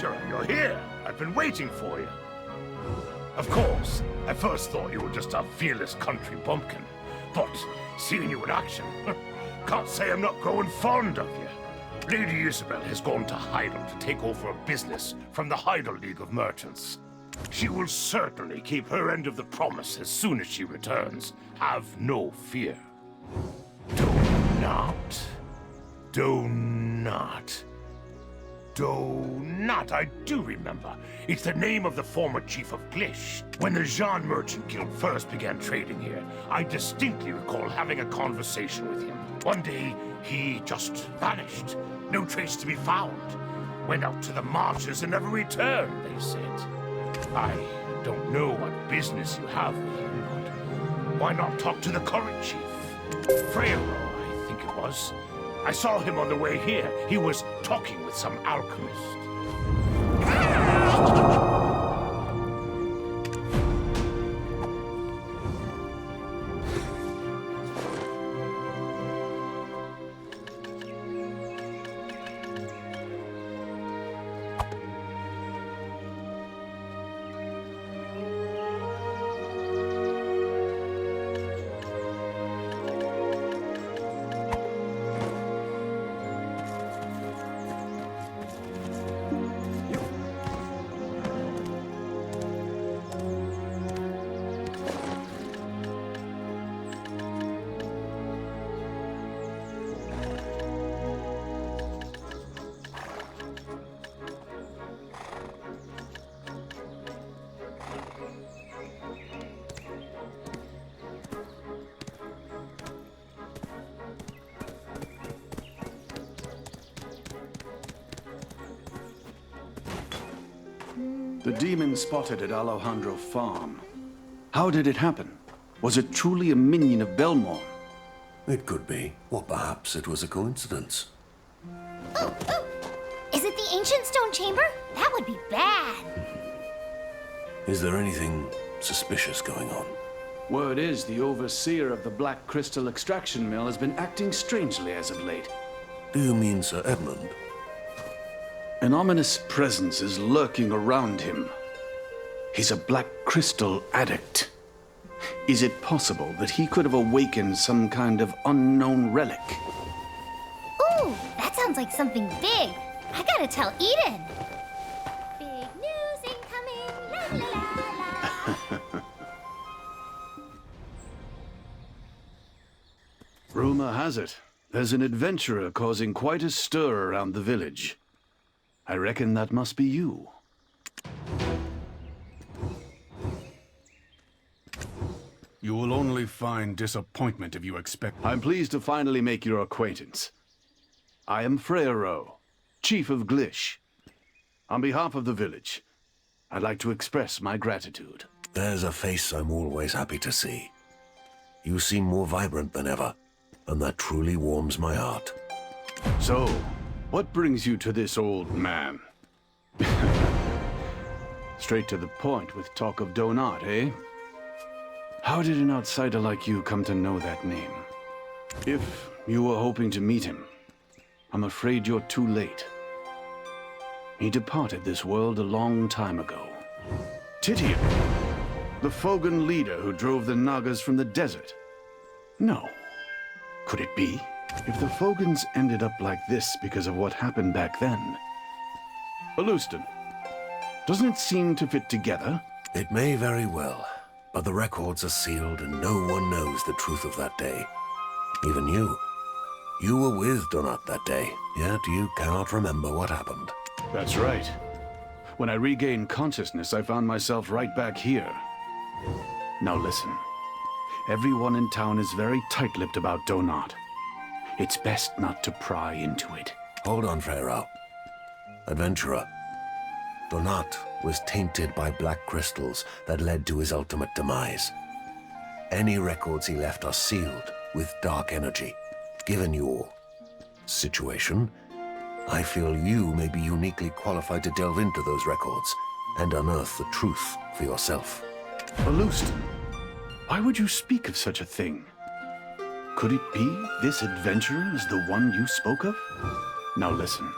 adventurer, you're here. I've been waiting for you. Of course, I first thought you were just a fearless country bumpkin. But seeing you in action, can't say I'm not growing fond of you. Lady Isabel has gone to Heidel to take over a business from the Heidel League of Merchants. She will certainly keep her end of the promise as soon as she returns. Have no fear. Do not. I do remember. It's the name of the former chief of Glish. When the Jean Merchant Guild first began trading here, I distinctly recall having a conversation with him. One day, he just vanished. No trace to be found. Went out to the marshes and never returned, they said. I don't know what business you have with him, but why not talk to the current chief? Freyro, I think it was. I saw him on the way here. He was talking with some alchemist. The demon spotted at Alejandro Farm. How did it happen? Was it truly a minion of Belmont? It could be, or perhaps it was a coincidence. Oh! Is it the ancient stone chamber? That would be bad. Is there anything suspicious going on? Word is the overseer of the Black Crystal Extraction Mill has been acting strangely as of late. Do you mean Sir Edmund? An ominous presence is lurking around him. He's a Black Crystal addict. Is it possible that he could have awakened some kind of unknown relic? Ooh, that sounds like something big. I gotta tell Eden. Big news incoming, la la la la. Rumor has it, there's an adventurer causing quite a stir around the village. I reckon that must be you. You will only find disappointment if you expect... I'm pleased to finally make your acquaintance. I am Freyro, Chief of Glish. On behalf of the village, I'd like to express my gratitude. There's a face I'm always happy to see. You seem more vibrant than ever, and that truly warms my heart. So, what brings you to this old man? Straight to the point with talk of Donat, eh? How did an outsider like you come to know that name? If you were hoping to meet him, I'm afraid you're too late. He departed this world a long time ago. Titian, the Fogan leader who drove the Nagas from the desert. No. Could it be? If the Fogans ended up like this because of what happened back then... Alustan, doesn't it seem to fit together? It may very well, but the records are sealed and no one knows the truth of that day. Even you. You were with Donat that day, yet you cannot remember what happened. That's right. When I regained consciousness, I found myself right back here. Now listen. Everyone in town is very tight-lipped about Donat. It's best not to pry into it. Hold on, Freyro. Adventurer. Donat was tainted by black crystals that led to his ultimate demise. Any records he left are sealed with dark energy. Given your situation, I feel you may be uniquely qualified to delve into those records and unearth the truth for yourself. Alustan, why would you speak of such a thing? Could it be this adventurer is the one you spoke of? Now listen.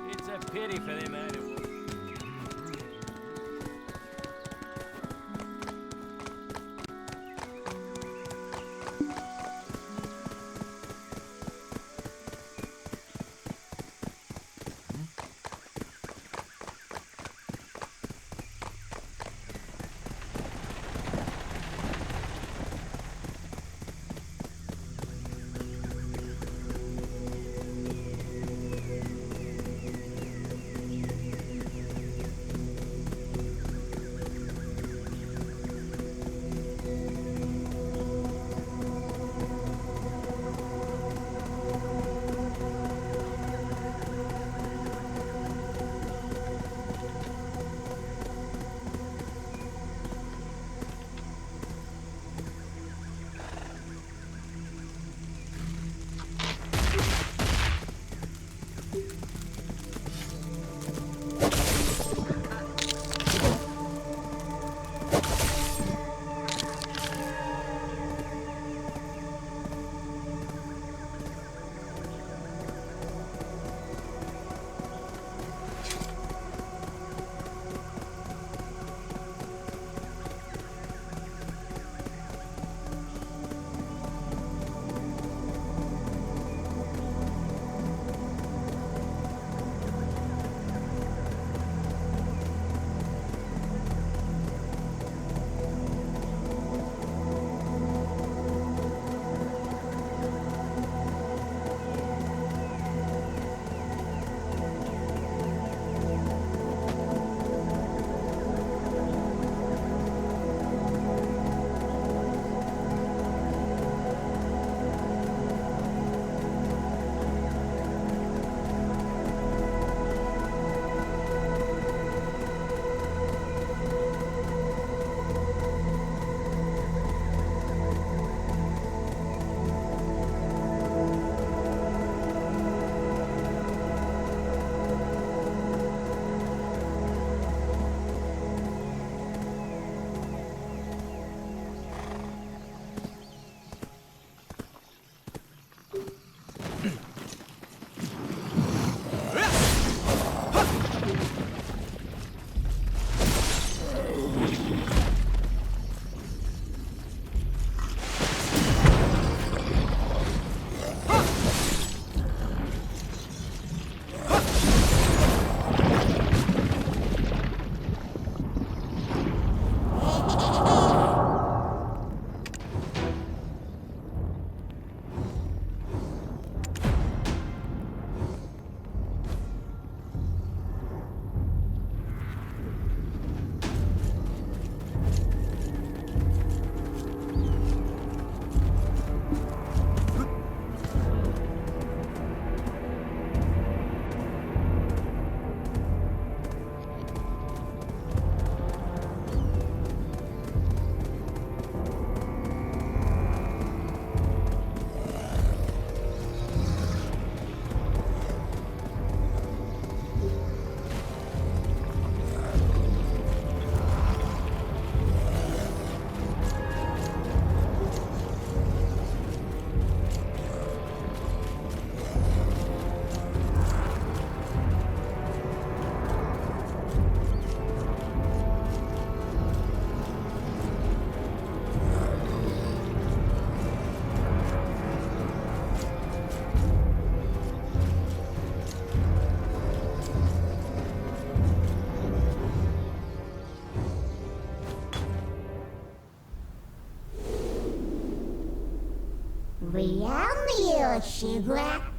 It's a pity for them animals.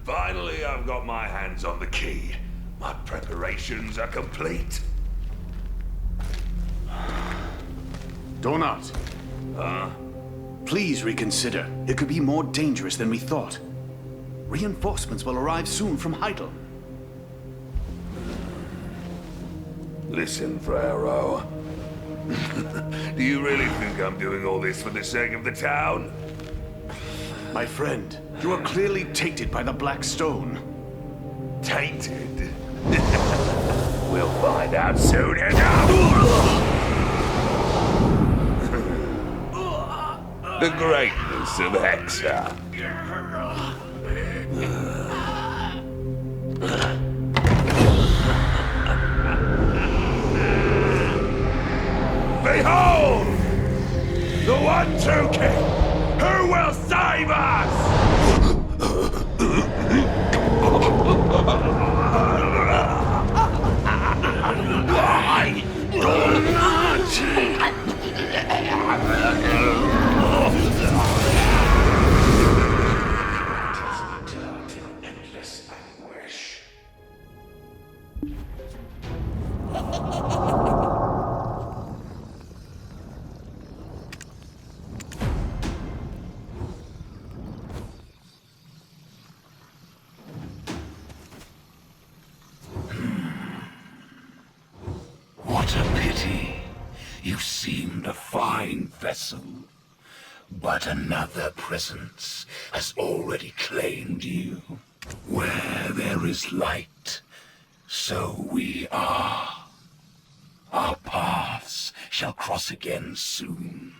Finally, I've got my hands on the key. My preparations are complete. Donut. Please reconsider. It could be more dangerous than we thought. Reinforcements will arrive soon from Heidel. Listen, Frero. Do you really think I'm doing all this for the sake of the town? My friend, you are clearly tainted by the Black Stone. Tainted? We'll find out soon enough! The greatness of Hexa. Behold! The one true king who will save us! I do not! Endless anguish. What a pity. You seemed a fine vessel. But another presence has already claimed you. Where there is light, so we are. Our paths shall cross again soon.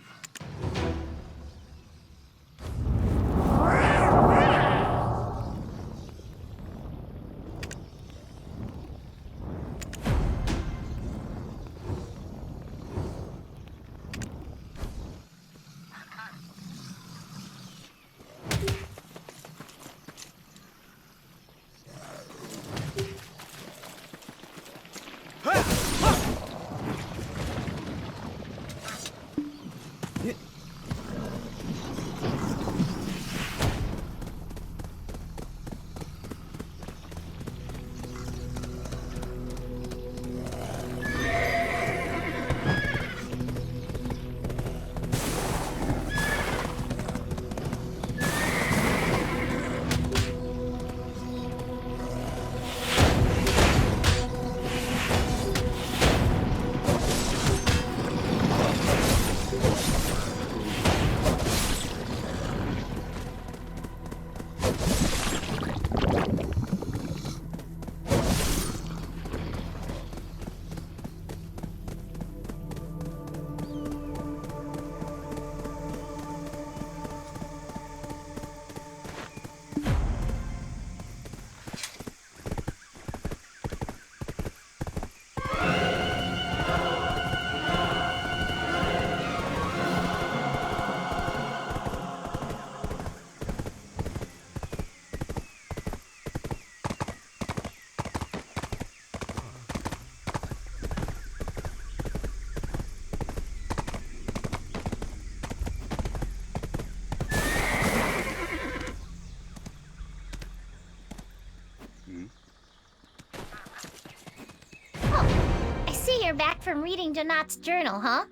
You're back from reading Donat's journal, huh?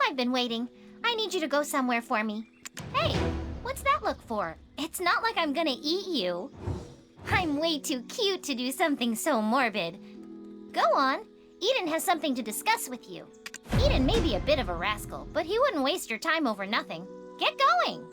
I've been waiting. I need you to go somewhere for me. Hey, what's that look for? It's not like I'm gonna eat you. I'm way too cute to do something so morbid. Go on. Eden has something to discuss with you. Eden may be a bit of a rascal, but he wouldn't waste your time over nothing. Get going!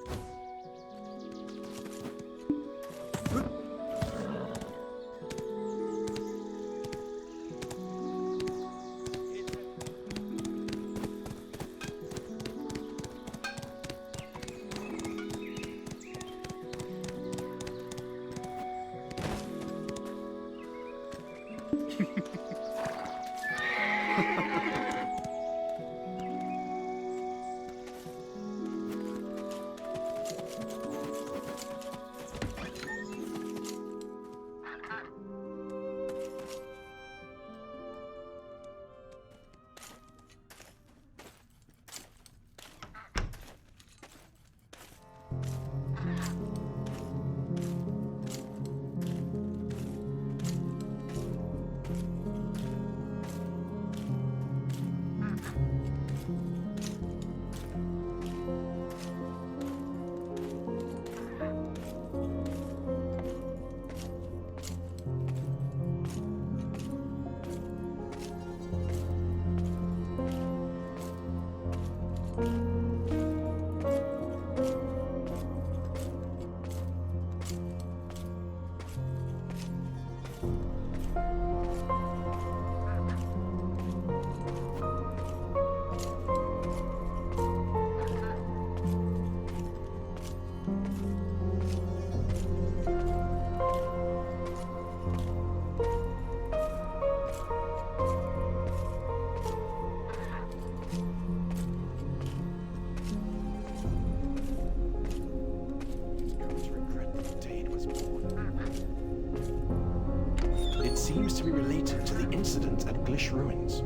seems to be related to the incident at Glish Ruins.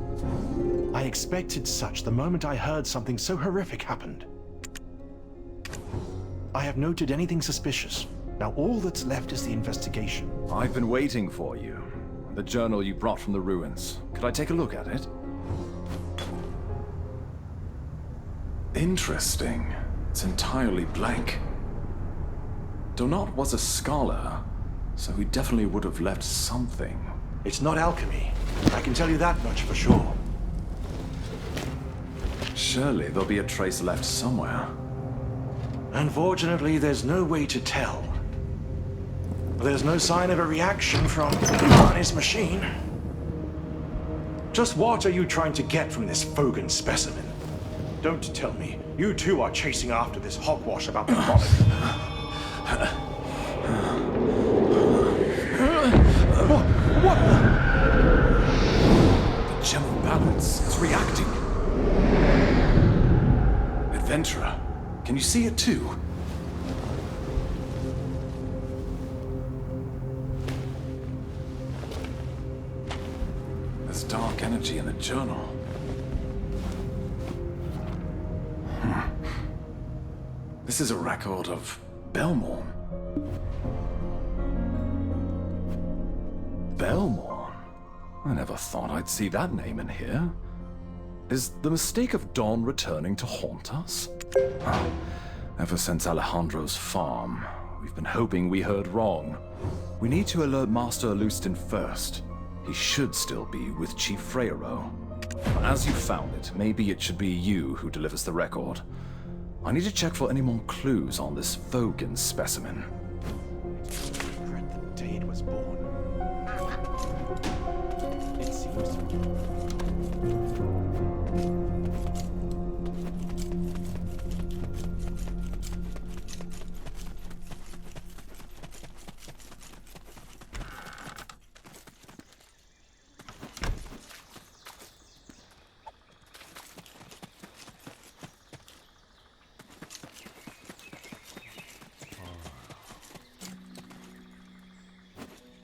I expected such the moment I heard something so horrific happened. I have noted anything suspicious. Now all that's left is the investigation. I've been waiting for you. The journal you brought from the ruins. Could I take a look at it? Interesting. It's entirely blank. Donat was a scholar, so he definitely would have left something. It's not alchemy. I can tell you that much for sure. Surely there'll be a trace left somewhere. Unfortunately, there's no way to tell. There's no sign of a reaction from his machine. Just what are you trying to get from this Fogan specimen? Don't tell me you too are chasing after this hogwash about the quality. What? The general balance is reacting. Adventurer, can you see it too? There's dark energy in the journal. This is a record of Belmorn. Belmorn? I never thought I'd see that name in here. Is the mistake of Dawn returning to haunt us? Ever since Alejandro's farm, we've been hoping we heard wrong. We need to alert Master Alustin first. He should still be with Chief Freyro. As you found it, maybe it should be you who delivers the record. I need to check for any more clues on this Fogan specimen. Regret the day it was born. It seems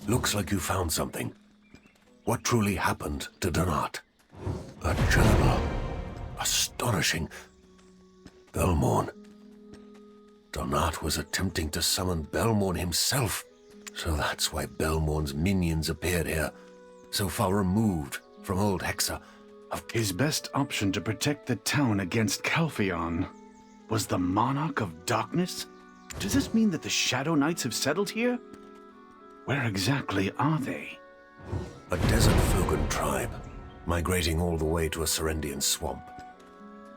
Looks like you found something. What truly happened to Donat? A journal. Astonishing. Belmorn. Donat was attempting to summon Belmorn himself. So that's why Belmorn's minions appeared here, so far removed from old Hexa. His best option to protect the town against Calpheon was the Monarch of Darkness? Does this mean that the Shadow Knights have settled here? Where exactly are they? A desert Fogan tribe, migrating all the way to a Serendian swamp.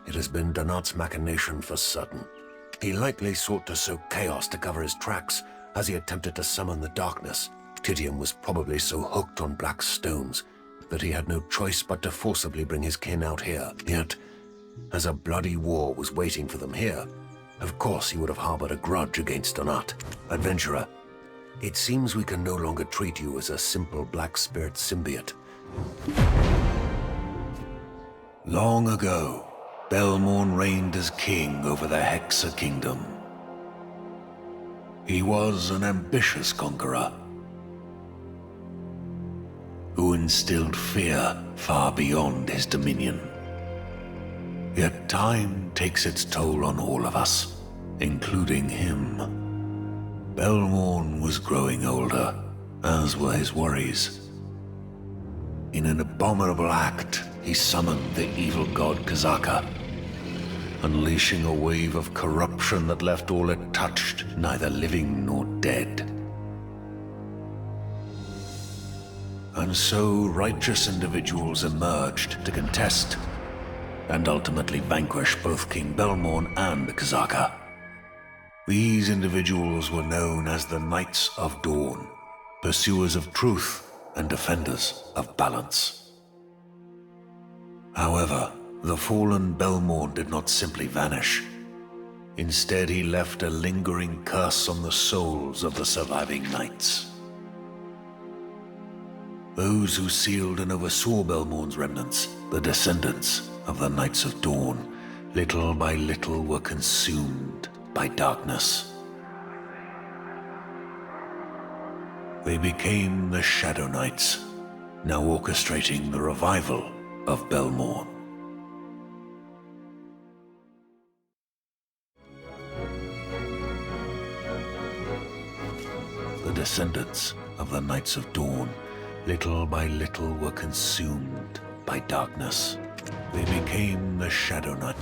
It has been Donat's machination for certain. He likely sought to sow chaos to cover his tracks as he attempted to summon the darkness. Titium was probably so hooked on black stones that he had no choice but to forcibly bring his kin out here. Yet, as a bloody war was waiting for them here, of course he would have harbored a grudge against Donat. Adventurer, it seems we can no longer treat you as a simple black spirit symbiote. Long ago, Belmorn reigned as king over the Hexa Kingdom. He was an ambitious conqueror who instilled fear far beyond his dominion. Yet time takes its toll on all of us, including him. Belmorn was growing older, as were his worries. In an abominable act, he summoned the evil god Kazaka, unleashing a wave of corruption that left all it touched neither living nor dead. And so righteous individuals emerged to contest and ultimately vanquish both King Belmorn and Kazaka. These individuals were known as the Knights of Dawn, pursuers of truth and defenders of balance. However, the fallen Belmorn did not simply vanish. Instead, he left a lingering curse on the souls of the surviving knights. Those who sealed and oversaw Belmorn's remnants, the descendants of the Knights of Dawn, little by little were consumed by darkness. They became the Shadow Knights, now orchestrating the revival of Belmore. The descendants of the Knights of Dawn, little by little, were consumed by darkness. They became the Shadow Knight.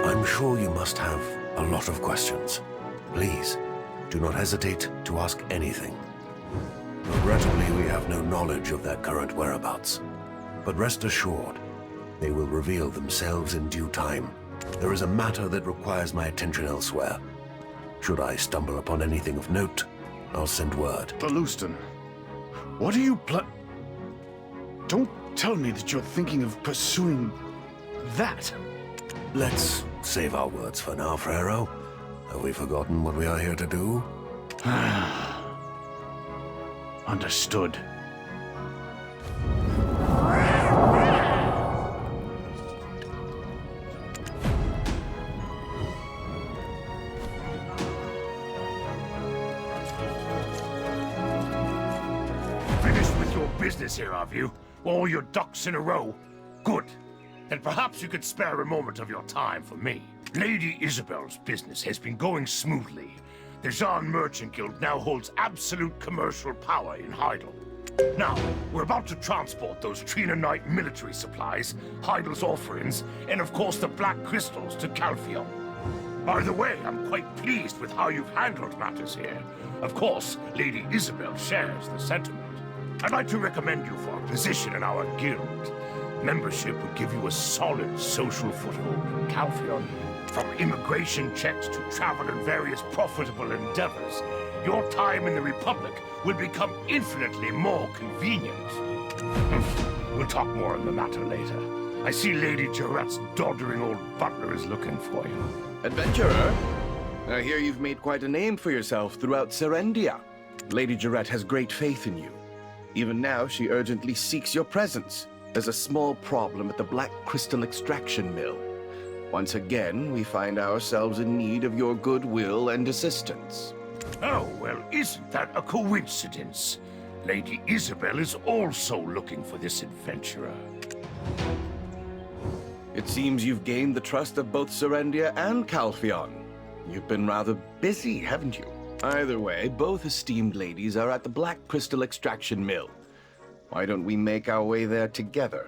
I'm sure you must have a lot of questions. Please, do not hesitate to ask anything. Regrettably, we have no knowledge of their current whereabouts. But rest assured, they will reveal themselves in due time. There is a matter that requires my attention elsewhere. Should I stumble upon anything of note, I'll send word. Beluston, what are you Don't tell me that you're thinking of pursuing that. Let's save our words for now, Frero. Have we forgotten what we are here to do? Understood. Finished with your business here, have you? All your ducks in a row? Good. Then perhaps you could spare a moment of your time for me. Lady Isabel's business has been going smoothly. The Jean Merchant Guild now holds absolute commercial power in Heidel. Now, we're about to transport those Trina Knight military supplies, Heidel's offerings, and of course the black crystals to Calphion. By the way, I'm quite pleased with how you've handled matters here. Of course, Lady Isabel shares the sentiment. I'd like to recommend you for a position in our guild. Membership would give you a solid social foothold in Calphion. From immigration checks to travel and various profitable endeavors, your time in the Republic will become infinitely more convenient. We'll talk more on the matter later. I see Lady Jarrett's doddering old butler is looking for you. Adventurer, I hear you've made quite a name for yourself throughout Serendia. Lady Jarrett has great faith in you. Even now, she urgently seeks your presence. There's a small problem at the Black Crystal Extraction Mill. Once again, we find ourselves in need of your goodwill and assistance. Oh, well, isn't that a coincidence? Lady Isabel is also looking for this adventurer. It seems you've gained the trust of both Serendia and Calphion. You've been rather busy, haven't you? Either way, both esteemed ladies are at the Black Crystal Extraction Mill. Why don't we make our way there together?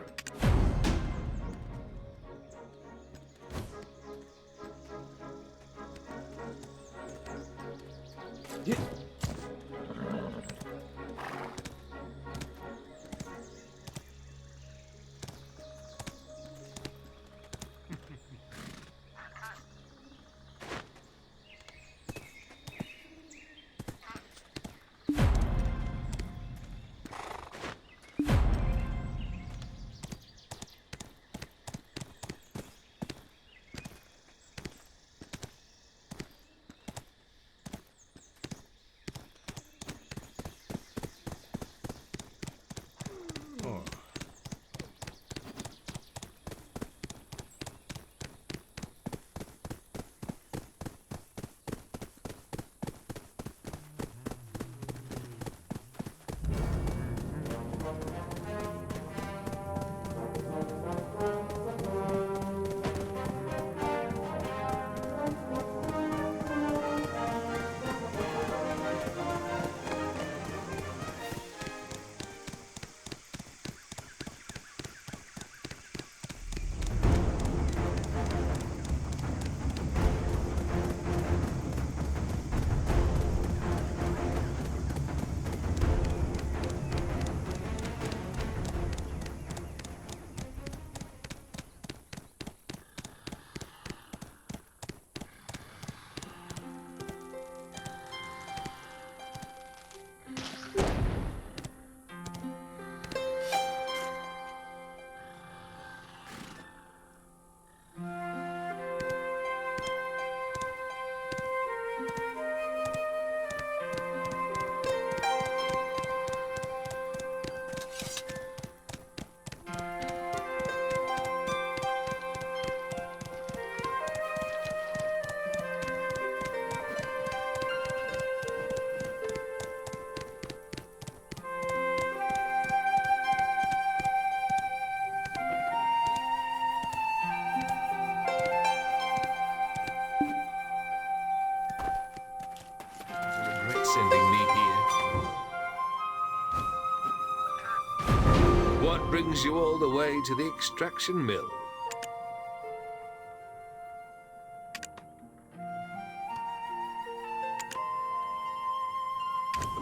brings you all the way to the extraction mill.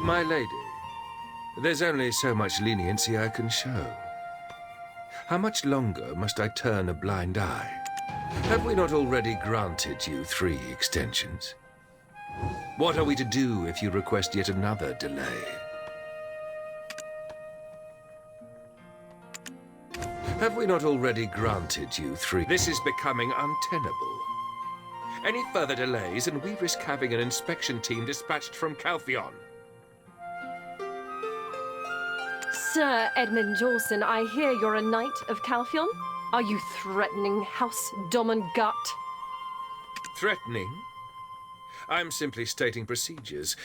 My lady, there's only so much leniency I can show. How much longer must I turn a blind eye? Have we not already granted you 3 extensions? What are we to do if you request yet another delay? Have we not already granted you 3? This is becoming untenable. Any further delays and we risk having an inspection team dispatched from Calphion. Sir Edmund Jolson, I hear you're a knight of Calphion. Are you threatening House Domingat? Threatening? I'm simply stating procedures.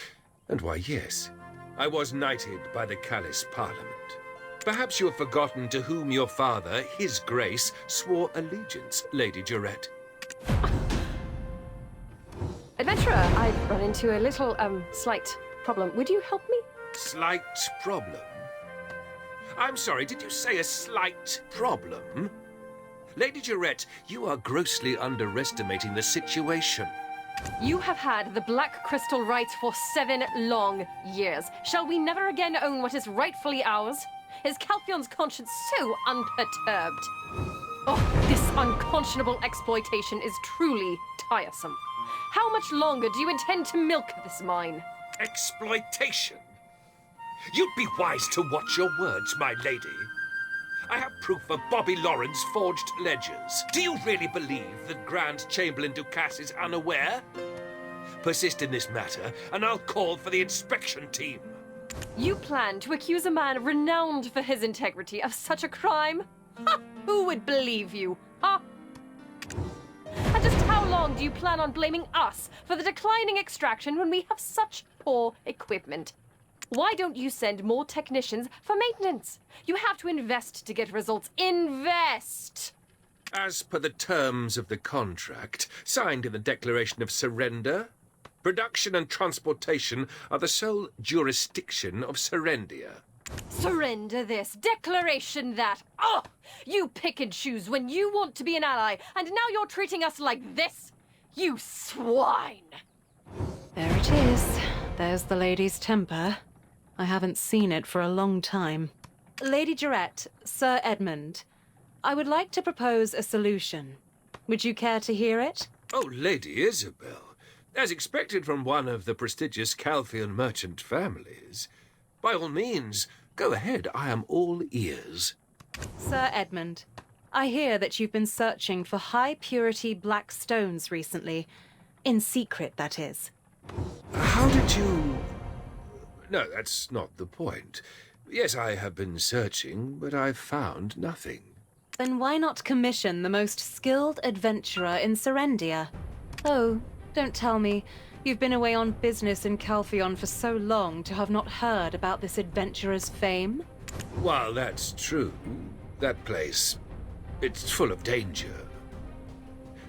And why, yes, I was knighted by the Callis Parliament. Perhaps you have forgotten to whom your father, His Grace, swore allegiance, Lady Jarrett. Adventurer, I've run into a little, slight problem. Would you help me? Slight problem? I'm sorry, did you say a slight problem? Lady Jarrett, you are grossly underestimating the situation. You have had the Black Crystal rights for 7 long years. Shall we never again own what is rightfully ours? Is Calphion's conscience so unperturbed? Oh, this unconscionable exploitation is truly tiresome. How much longer do you intend to milk this mine? Exploitation? You'd be wise to watch your words, my lady. I have proof of Bobby Lauren's forged ledgers. Do you really believe that Grand Chamberlain Ducasse is unaware? Persist in this matter, and I'll call for the inspection team. You plan to accuse a man renowned for his integrity of such a crime? Ha! Who would believe you? Ha! And just how long do you plan on blaming us for the declining extraction when we have such poor equipment? Why don't you send more technicians for maintenance? You have to invest to get results. Invest! As per the terms of the contract, signed in the Declaration of Surrender, production and transportation are the sole jurisdiction of Serendia. Surrender this, declaration that. Oh! You pick and choose when you want to be an ally, and now you're treating us like this? You swine! There it is. There's the lady's temper. I haven't seen it for a long time. Lady Jarrett, Sir Edmund, I would like to propose a solution. Would you care to hear it? Oh, Lady Isabel, as expected from one of the prestigious Calphion merchant families. By all means, go ahead, I am all ears. Sir Edmund, I hear that you've been searching for high-purity black stones recently. In secret, that is. How did you... No, that's not the point. Yes, I have been searching, but I've found nothing. Then why not commission the most skilled adventurer in Serendia? Oh, don't tell me. You've been away on business in Calphion for so long to have not heard about this adventurer's fame? While that's true, that place, it's full of danger.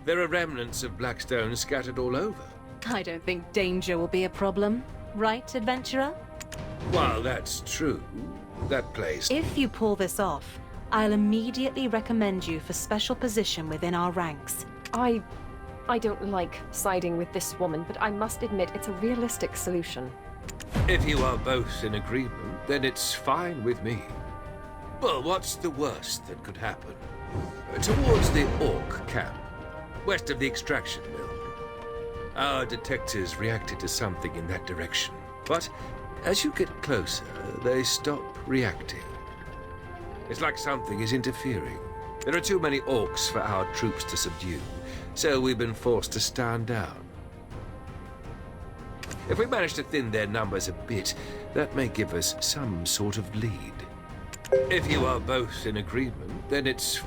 There are remnants of Blackstone scattered all over. I don't think danger will be a problem. Right, adventurer? While that's true, that place... If you pull this off, I'll immediately recommend you for special position within our ranks. I don't like siding with this woman, but I must admit it's a realistic solution. If you are both in agreement, then it's fine with me. Well, what's the worst that could happen? Towards the Orc camp, west of the extraction mill. Our detectives reacted to something in that direction, but as you get closer, they stop reacting. It's like something is interfering. There are too many orcs for our troops to subdue, so we've been forced to stand down. If we manage to thin their numbers a bit, that may give us some sort of lead. If you are both in agreement, then it's...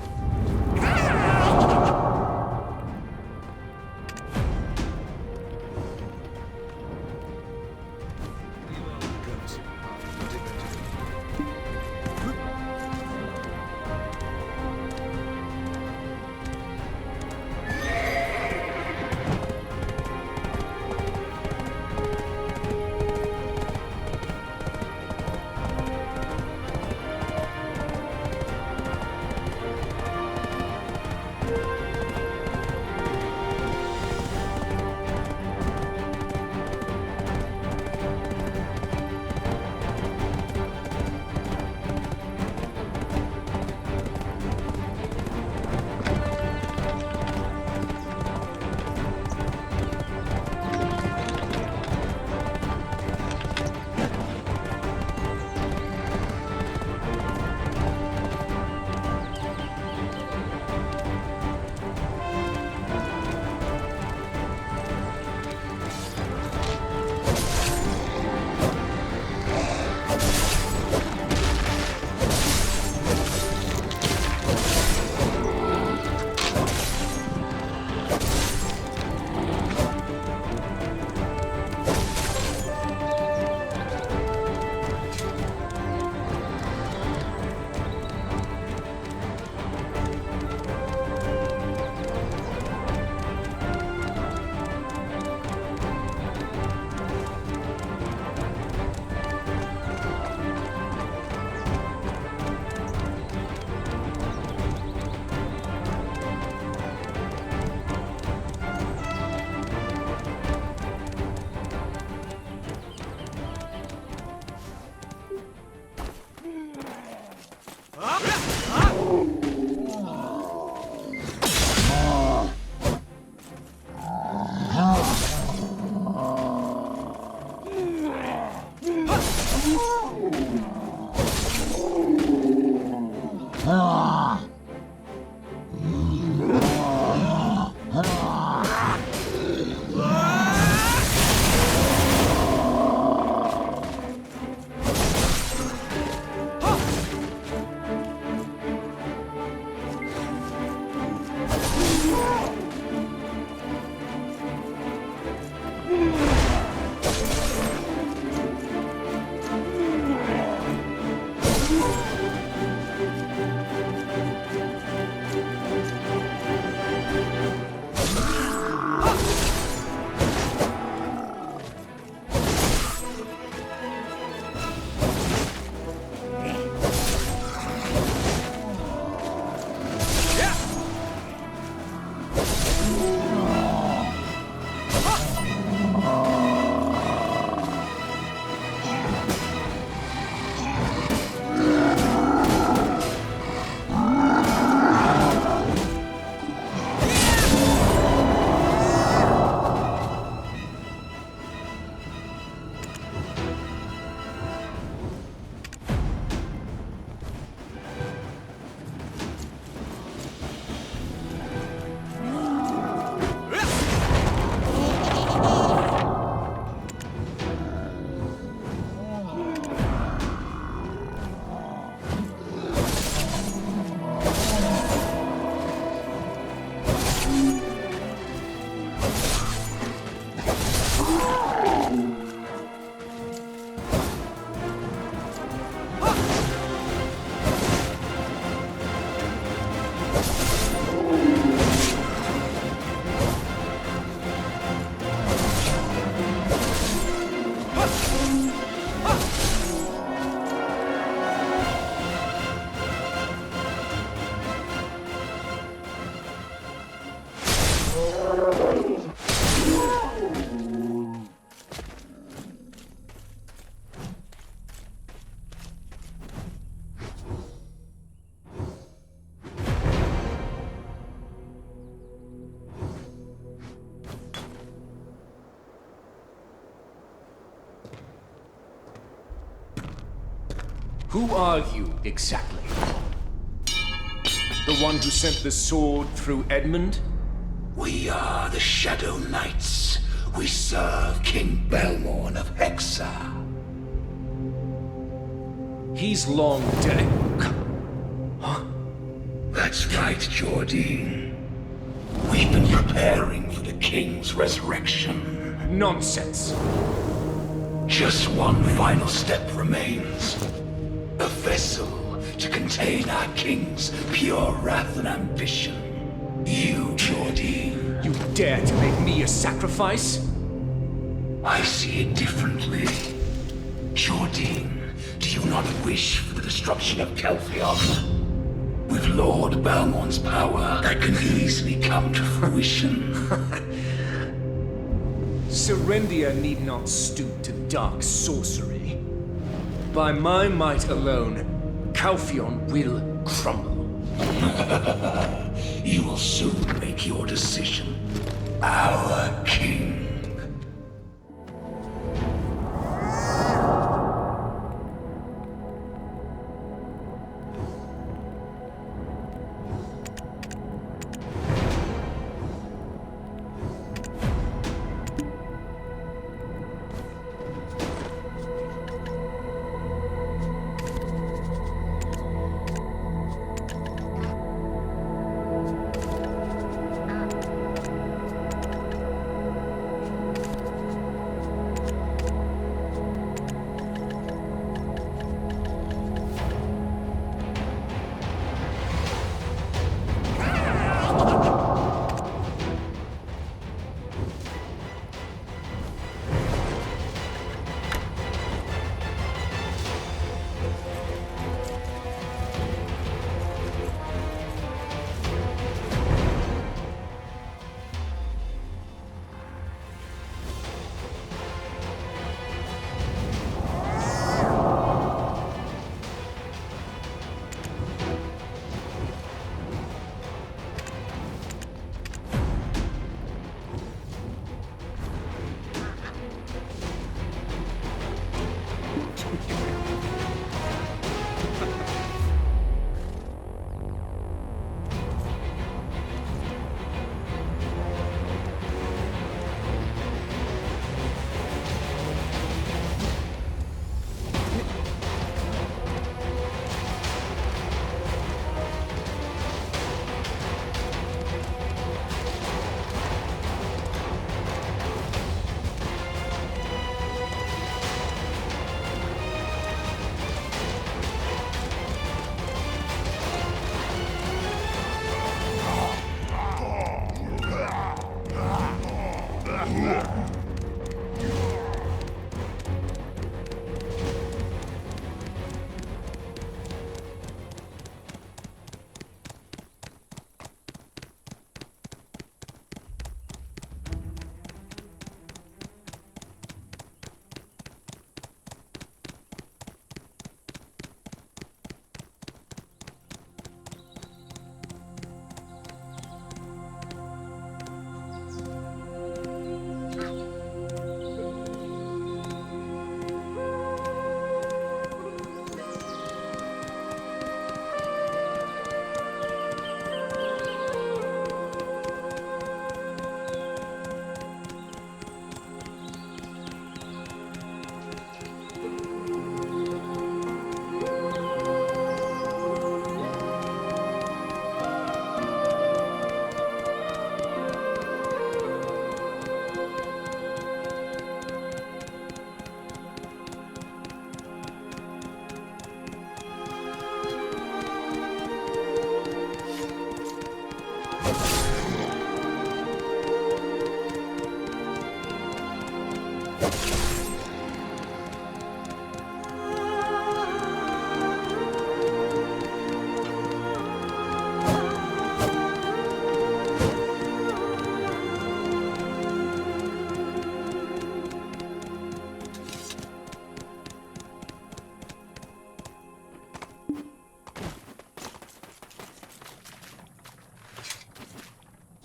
Who are you, exactly? The one who sent the sword through Edmund? We are the Shadow Knights. We serve King Belmorn of Hexa. He's long dead. Huh? That's right, Jordine. We've been preparing for the King's resurrection. Nonsense. Just one final step remains. A vessel to contain our King's pure wrath and ambition. You, Jordine. You dare to make me a sacrifice? I see it differently. Jordine, do you not wish for the destruction of Kelfion? With Lord Balmorn's power, that can easily come to fruition. Serendia need not stoop to dark sorcery. By my might alone, Calphion will crumble. You will soon make your decision. Our king.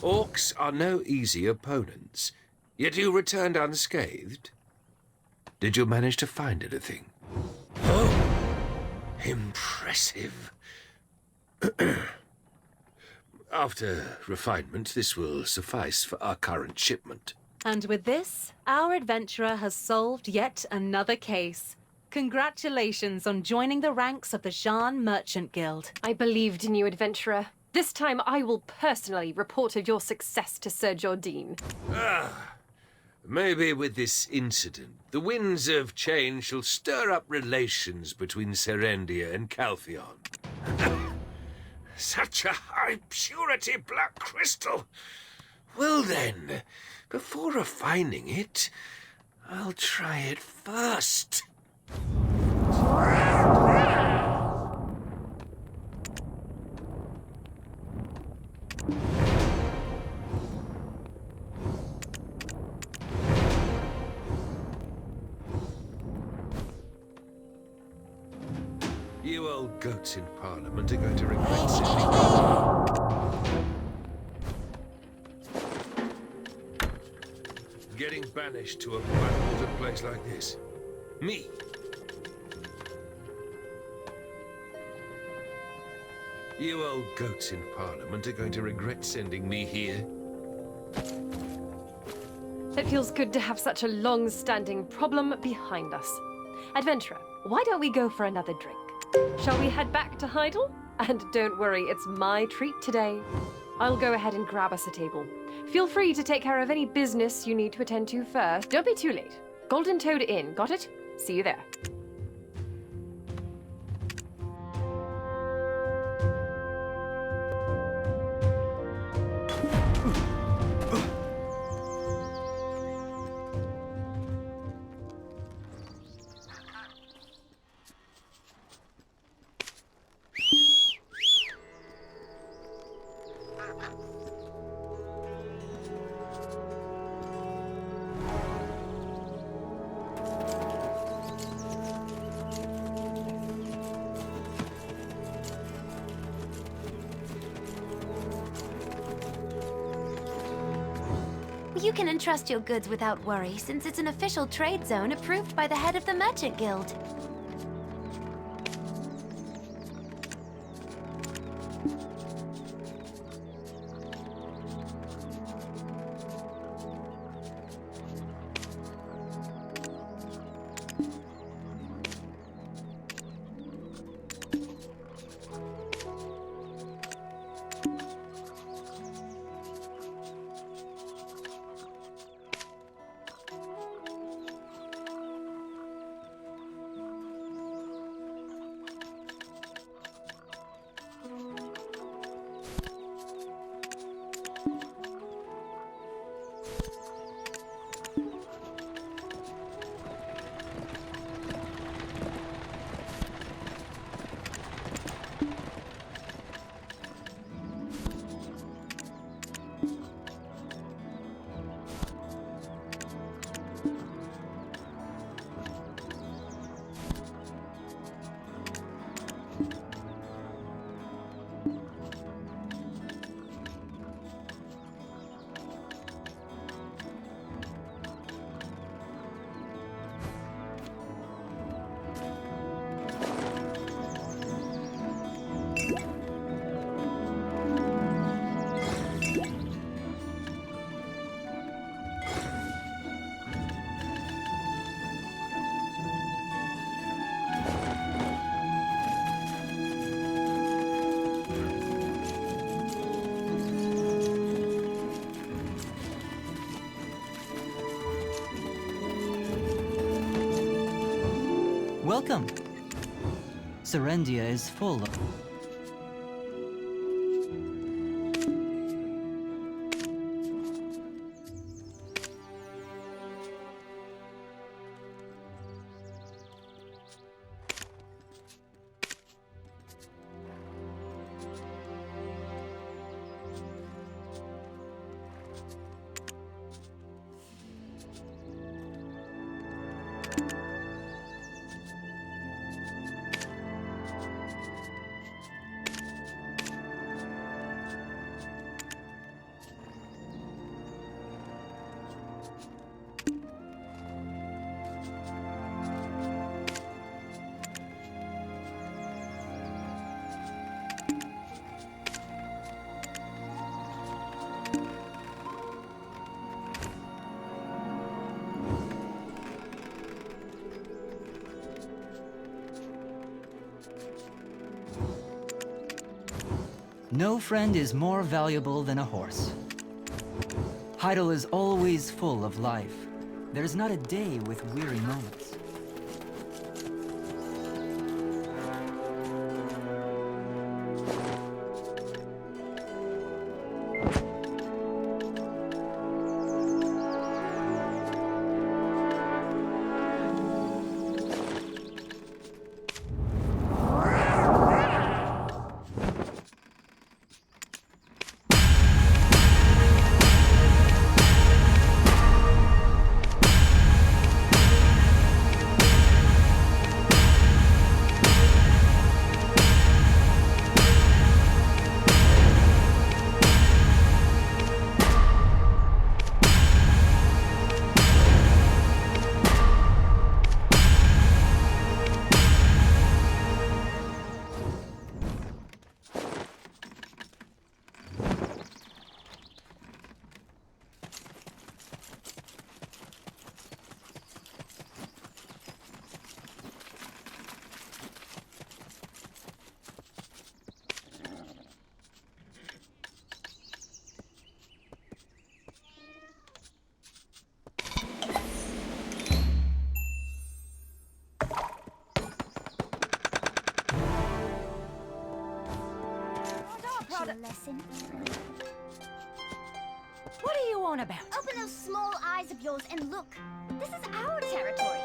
Orcs are no easy opponents, yet you returned unscathed. Did you manage to find anything? Oh, impressive. After refinement, this will suffice for our current shipment. And with this, our adventurer has solved yet another case. Congratulations on joining the ranks of the Jean Merchant Guild. I believed in you, adventurer. This time I will personally report of your success to Sir Jordine. Maybe with this incident, the winds of change shall stir up relations between Serendia and Calpheon. Such a high-purity black crystal! Well then, before refining it, I'll try it first. You old goats in Parliament are going to regret sending getting banished to a black-water place like this. Me. You old goats in Parliament are going to regret sending me here. It feels good to have such a long-standing problem behind us. Adventurer, why don't we go for another drink? Shall we head back to Heidel? And don't worry, it's my treat today. I'll go ahead and grab us a table. Feel free to take care of any business you need to attend to first. Don't be too late. Golden Toad Inn, got it? See you there. You can entrust your goods without worry, since it's an official trade zone approved by the head of the Merchant Guild. Welcome. Serendia is full of... No friend is more valuable than a horse. Heidel is always full of life. There's not a day with weary moments. Lesson. What are you on about? Open those small eyes of yours and look. This is our territory.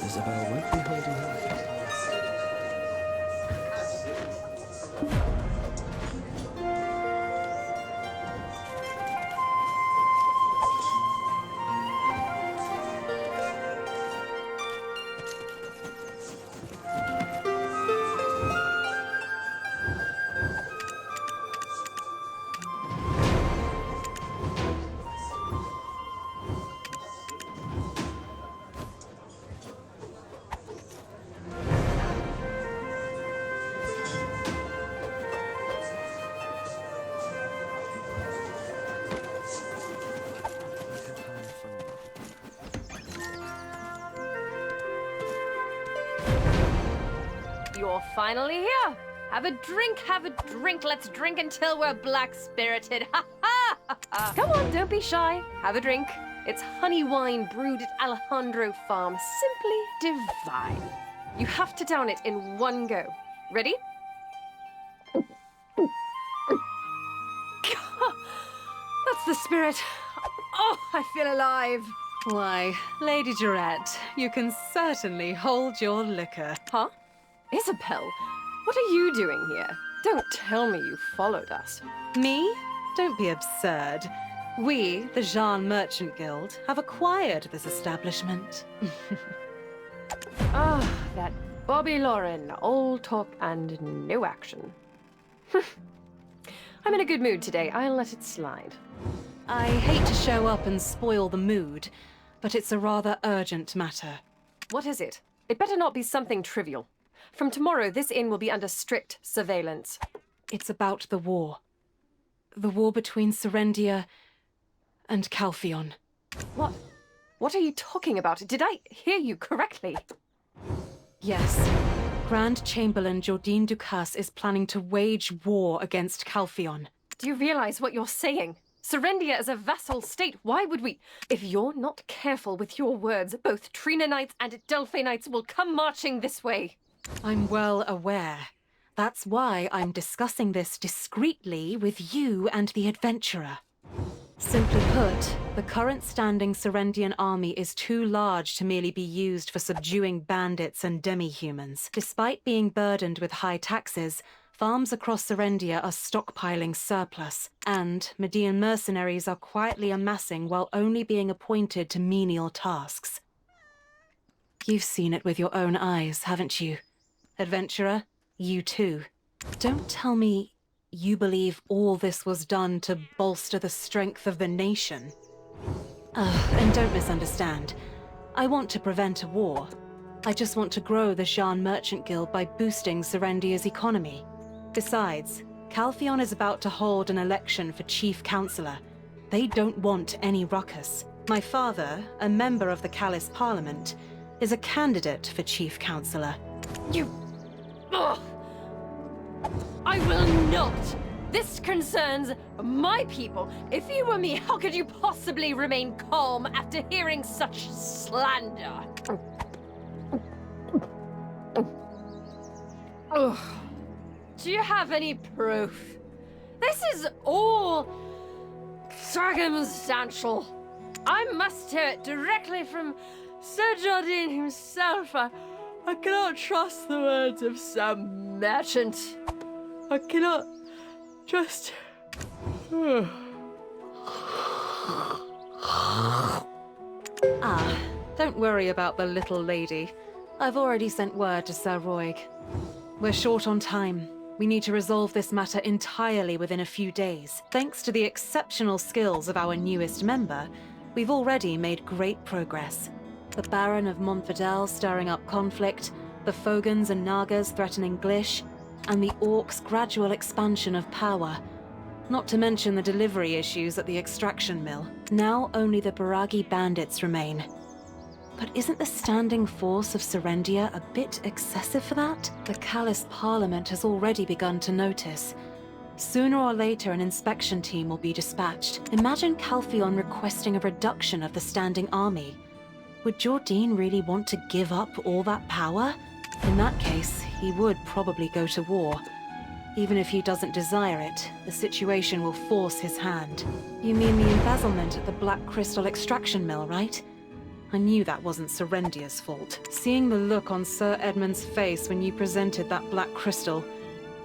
Isabel won't be holding her. You're finally here. Have a drink, have a drink. Let's drink until we're black-spirited. Ha ha ha ha. Come on, don't be shy. Have a drink. It's honey wine brewed at Alejandro Farm. Simply divine. You have to down it in one go. Ready? That's the spirit. Oh, I feel alive. Why, Lady Jarette, you can certainly hold your liquor. Huh? Isabel, what are you doing here? Don't tell me you followed us. Me? Don't be absurd. We, the Jean Merchant Guild, have acquired this establishment. Ah, that Bobby Lauren, all talk and no action. I'm in a good mood today. I'll let it slide. I hate to show up and spoil the mood, but it's a rather urgent matter. What is it? It better not be something trivial. From tomorrow, this inn will be under strict surveillance. It's about the war. The war between Serendia and Calpheon. What? What are you talking about? Did I hear you correctly? Yes. Grand Chamberlain Jordine Ducasse is planning to wage war against Calpheon. Do you realize what you're saying? Serendia is a vassal state. Why would we? If you're not careful with your words, both Trina Knights and Delphi Knights will come marching this way. I'm well aware. That's why I'm discussing this discreetly with you and the adventurer. Simply put, the current standing Serendian army is too large to merely be used for subduing bandits and demi-humans. Despite being burdened with high taxes, farms across Serendia are stockpiling surplus, and Median mercenaries are quietly amassing while only being appointed to menial tasks. You've seen it with your own eyes, haven't you? Adventurer, you too. Don't tell me you believe all this was done to bolster the strength of the nation. And don't misunderstand. I want to prevent a war. I just want to grow the Jean Merchant Guild by boosting Serendia's economy. Besides, Calpheon is about to hold an election for Chief Counselor. They don't want any ruckus. My father, a member of the Callis Parliament, is a candidate for Chief Counselor. You... Ugh. I will not! This concerns my people. If you were me, how could you possibly remain calm after hearing such slander? Ugh. Do you have any proof? This is all circumstantial. I must hear it directly from Sir Jardine himself. I cannot trust the words of some merchant. I cannot trust... Don't worry about the little lady. I've already sent word to Sir Roig. We're short on time. We need to resolve this matter entirely within a few days. Thanks to the exceptional skills of our newest member, we've already made great progress. The Baron of Montfidel stirring up conflict, the Fogans and Nagas threatening Glish, and the Orcs' gradual expansion of power. Not to mention the delivery issues at the extraction mill. Now only the Baragi bandits remain. But isn't the standing force of Serendia a bit excessive for that? The Callis Parliament has already begun to notice. Sooner or later, an inspection team will be dispatched. Imagine Calpheon requesting a reduction of the standing army. Would Jordine really want to give up all that power? In that case, he would probably go to war. Even if he doesn't desire it, the situation will force his hand. You mean the embezzlement at the Black Crystal extraction mill, right? I knew that wasn't Serendia's fault. Seeing the look on Sir Edmund's face when you presented that black crystal,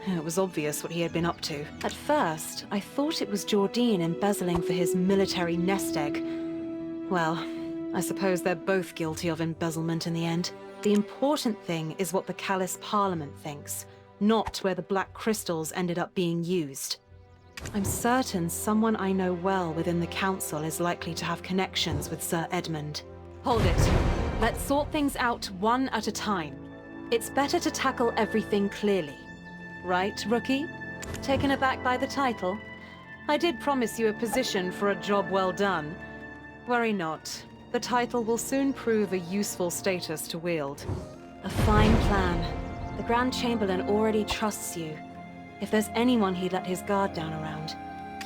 it was obvious what he had been up to. At first, I thought it was Jordine embezzling for his military nest egg. Well, I suppose they're both guilty of embezzlement in the end. The important thing is what the Callis Parliament thinks, not where the black crystals ended up being used. I'm certain someone I know well within the council is likely to have connections with Sir Edmund. Hold it. Let's sort things out one at a time. It's better to tackle everything clearly. Right, Rookie? Taken aback by the title? I did promise you a position for a job well done. Worry not. The title will soon prove a useful status to wield. A fine plan. The Grand Chamberlain already trusts you. If there's anyone he'd let his guard down around,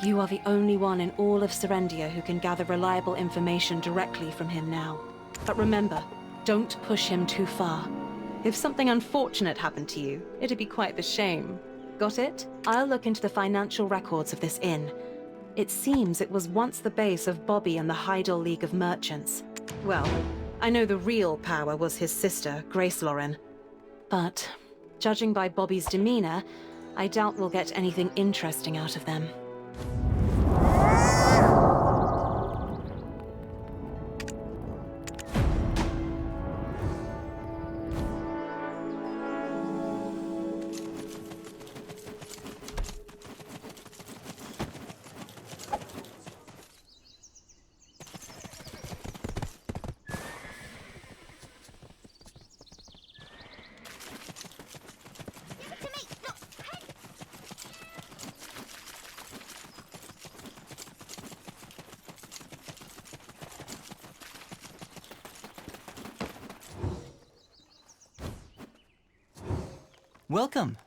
you are the only one in all of Serendia who can gather reliable information directly from him now. But remember, don't push him too far. If something unfortunate happened to you, it'd be quite the shame. Got it? I'll look into the financial records of this inn. It seems it was once the base of Bobby and the Heidel League of Merchants. Well, I know the real power was his sister, Grace Lauren. But, judging by Bobby's demeanor, I doubt we'll get anything interesting out of them. Welcome.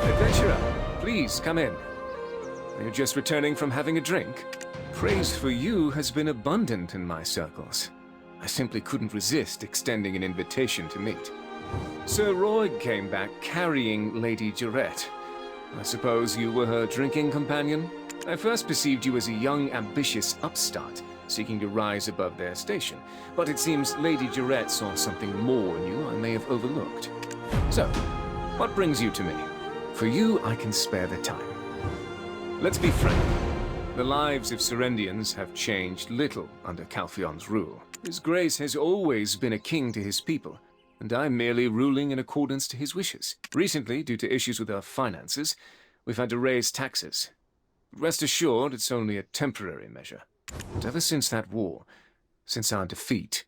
Adventurer, please come in. Are you just returning from having a drink? Praise for you has been abundant in my circles. I simply couldn't resist extending an invitation to meet. Sir Roy came back carrying Lady Jarette. I suppose you were her drinking companion? I first perceived you as a young, ambitious upstart, seeking to rise above their station. But it seems Lady Jarette saw something more in you I may have overlooked. So, what brings you to me? For you, I can spare the time. Let's be frank. The lives of Serendians have changed little under Calphion's rule. His Grace has always been a king to his people, and I'm merely ruling in accordance to his wishes. Recently, due to issues with our finances, we've had to raise taxes. Rest assured, it's only a temporary measure. But ever since that war, since our defeat,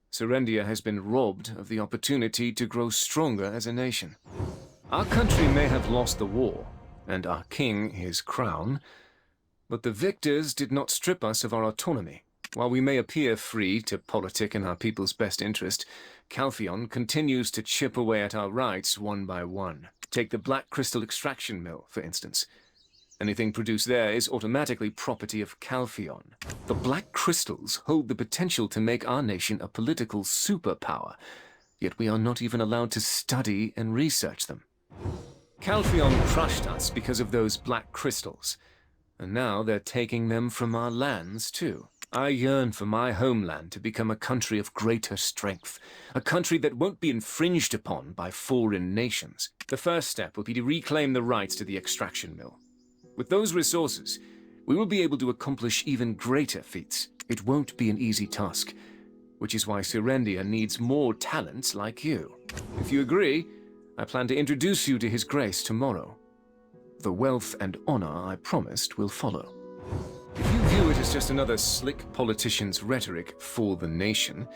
Serendia has been robbed of the opportunity to grow stronger as a nation. Our country may have lost the war, and our king his crown, but the victors did not strip us of our autonomy. While we may appear free to politic in our people's best interest, Calphion continues to chip away at our rights one by one. Take the Black Crystal extraction mill, for instance. Anything produced there is automatically property of Calphion. The Black Crystals hold the potential to make our nation a political superpower, yet we are not even allowed to study and research them. Calphion crushed us because of those Black Crystals, and now they're taking them from our lands too. I yearn for my homeland to become a country of greater strength, a country that won't be infringed upon by foreign nations. The first step will be to reclaim the rights to the extraction mill. With those resources, we will be able to accomplish even greater feats. It won't be an easy task, which is why Serendia needs more talents like you. If you agree, I plan to introduce you to His Grace tomorrow. The wealth and honor I promised will follow. If you view it as just another slick politician's rhetoric for the nation,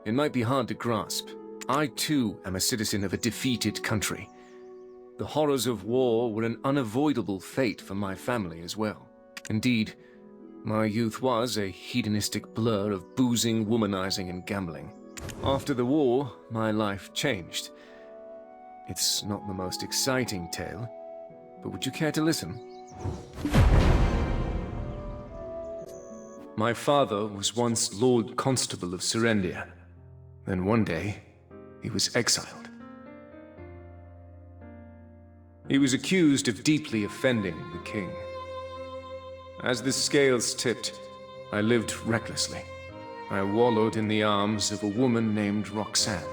it might be hard to grasp. I too am a citizen of a defeated country. The horrors of war were an unavoidable fate for my family as well. Indeed, my youth was a hedonistic blur of boozing, womanizing, and gambling. After the war, my life changed. It's not the most exciting tale, but would you care to listen? My father was once Lord Constable of Serendia. Then one day, he was exiled. He was accused of deeply offending the king. As the scales tipped, I lived recklessly. I wallowed in the arms of a woman named Roxanne.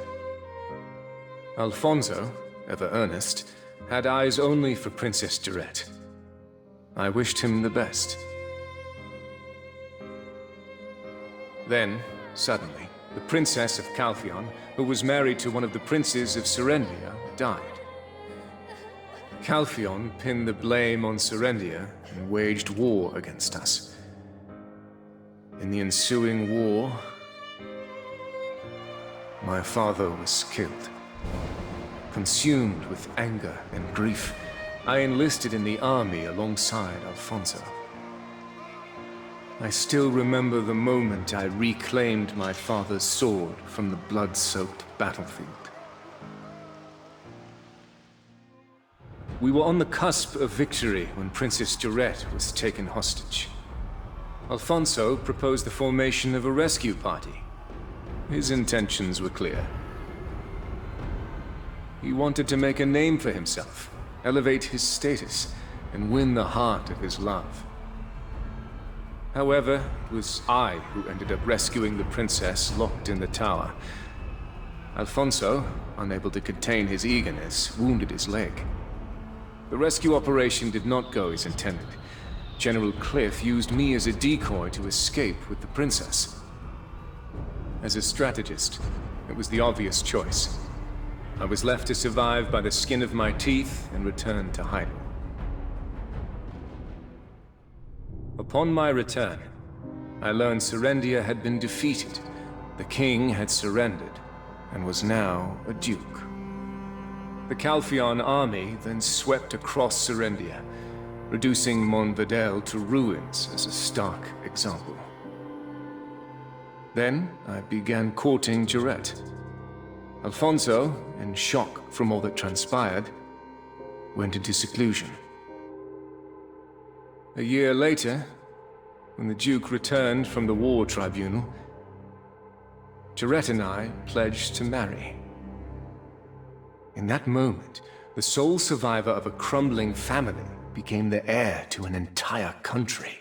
Alfonso, ever earnest, had eyes only for Princess Jarette. I wished him the best. Then, suddenly, the Princess of Calphion, who was married to one of the princes of Serendia, died. Calphion pinned the blame on Serendia and waged war against us. In the ensuing war, my father was killed. Consumed with anger and grief, I enlisted in the army alongside Alfonso. I still remember the moment I reclaimed my father's sword from the blood-soaked battlefield. We were on the cusp of victory when Princess Jarette was taken hostage. Alfonso proposed the formation of a rescue party. His intentions were clear. He wanted to make a name for himself, elevate his status, and win the heart of his love. However, it was I who ended up rescuing the princess locked in the tower. Alfonso, unable to contain his eagerness, wounded his leg. The rescue operation did not go as intended. General Cliff used me as a decoy to escape with the princess. As a strategist, it was the obvious choice. I was left to survive by the skin of my teeth and return to Hyrule. Upon my return, I learned Serendia had been defeated. The king had surrendered and was now a duke. The Calphion army then swept across Serendia, reducing Monvedel to ruins as a stark example. Then I began courting Jarette. Alfonso, in shock from all that transpired, went into seclusion. A year later, when the Duke returned from the war tribunal, Jarette and I pledged to marry. In that moment, the sole survivor of a crumbling family became the heir to an entire country.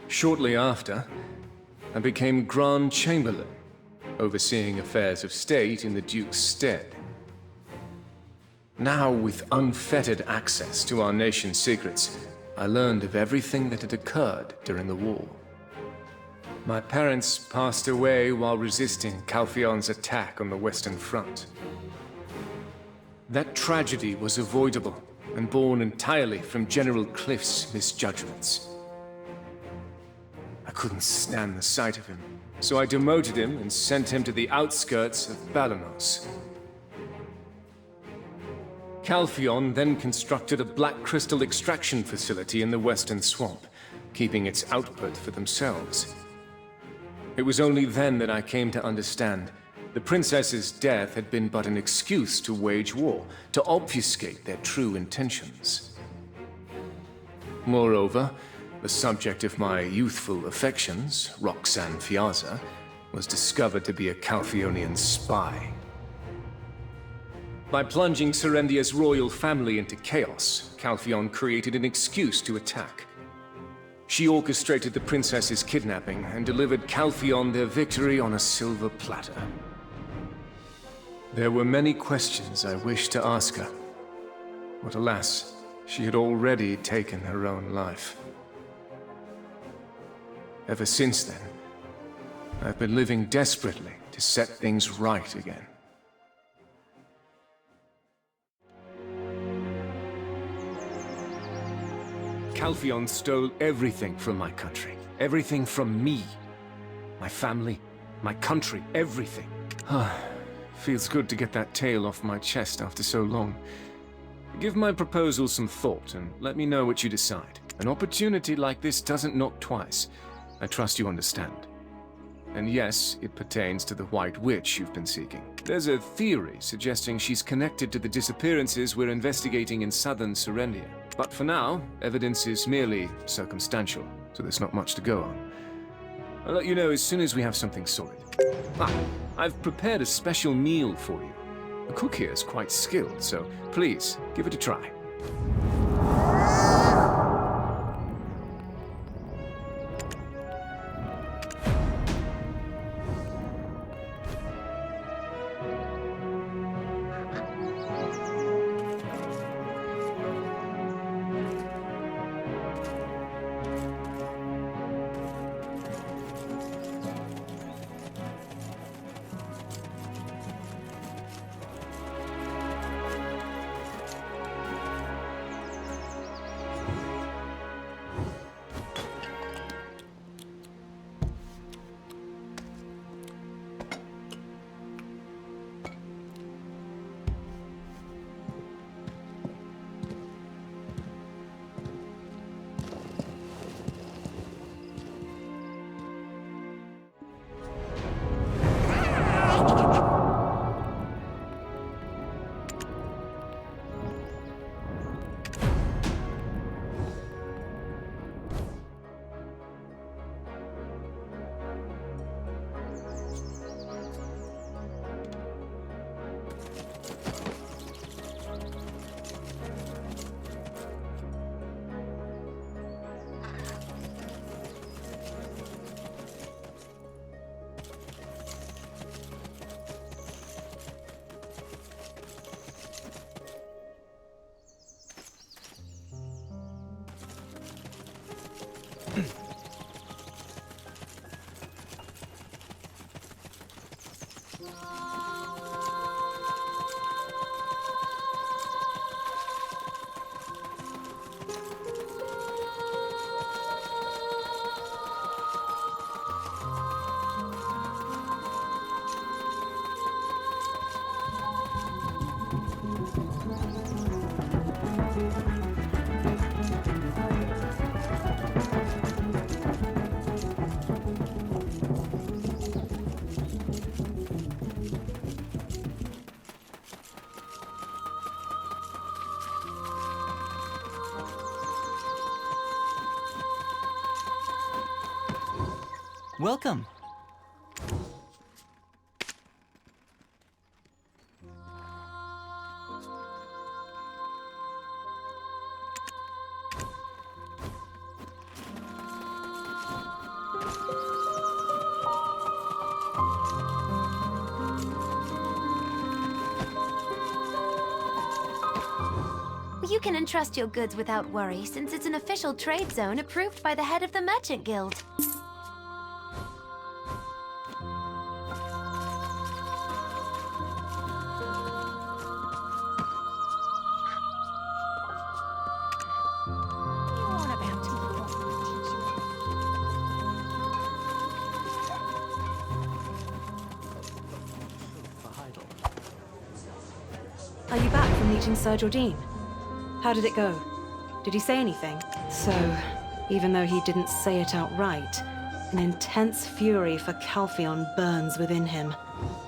Shortly after, I became Grand Chamberlain, overseeing affairs of state in the Duke's stead. Now, with unfettered access to our nation's secrets, I learned of everything that had occurred during the war. My parents passed away while resisting Calphion's attack on the Western Front. That tragedy was avoidable and born entirely from General Cliff's misjudgments. I couldn't stand the sight of him, so I demoted him and sent him to the outskirts of Balanos. Calphion then constructed a black crystal extraction facility in the Western Swamp, keeping its output for themselves. It was only then that I came to understand the princess's death had been but an excuse to wage war, to obfuscate their true intentions. Moreover, the subject of my youthful affections, Roxanne Fiaza, was discovered to be a Calphionian spy. By plunging Serendia's royal family into chaos, Calphion created an excuse to attack. She orchestrated the princess's kidnapping and delivered Calphion their victory on a silver platter. There were many questions I wished to ask her, but alas, she had already taken her own life. Ever since then, I've been living desperately to set things right again. Calphion stole everything from my country. Everything from me. My family, my country, everything. Feels good to get that tale off my chest after so long. Give my proposal some thought and let me know what you decide. An opportunity like this doesn't knock twice. I trust you understand. And yes, it pertains to the White Witch you've been seeking. There's a theory suggesting she's connected to the disappearances we're investigating in southern Serendia. But for now, evidence is merely circumstantial, so there's not much to go on. I'll let you know as soon as we have something solid. I've prepared a special meal for you. The cook here is quite skilled, so please, give it a try. Welcome. You can entrust your goods without worry, since it's an official trade zone approved by the head of the Merchant Guild. Are you back from meeting Sir Jordan? How did it go? Did he say anything? So, even though he didn't say it outright, an intense fury for Calpheon burns within him.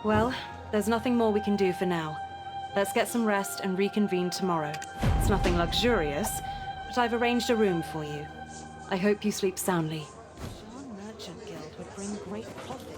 Well, there's nothing more we can do for now. Let's get some rest and reconvene tomorrow. It's nothing luxurious, but I've arranged a room for you. I hope you sleep soundly. The Merchant Guild would bring great profit.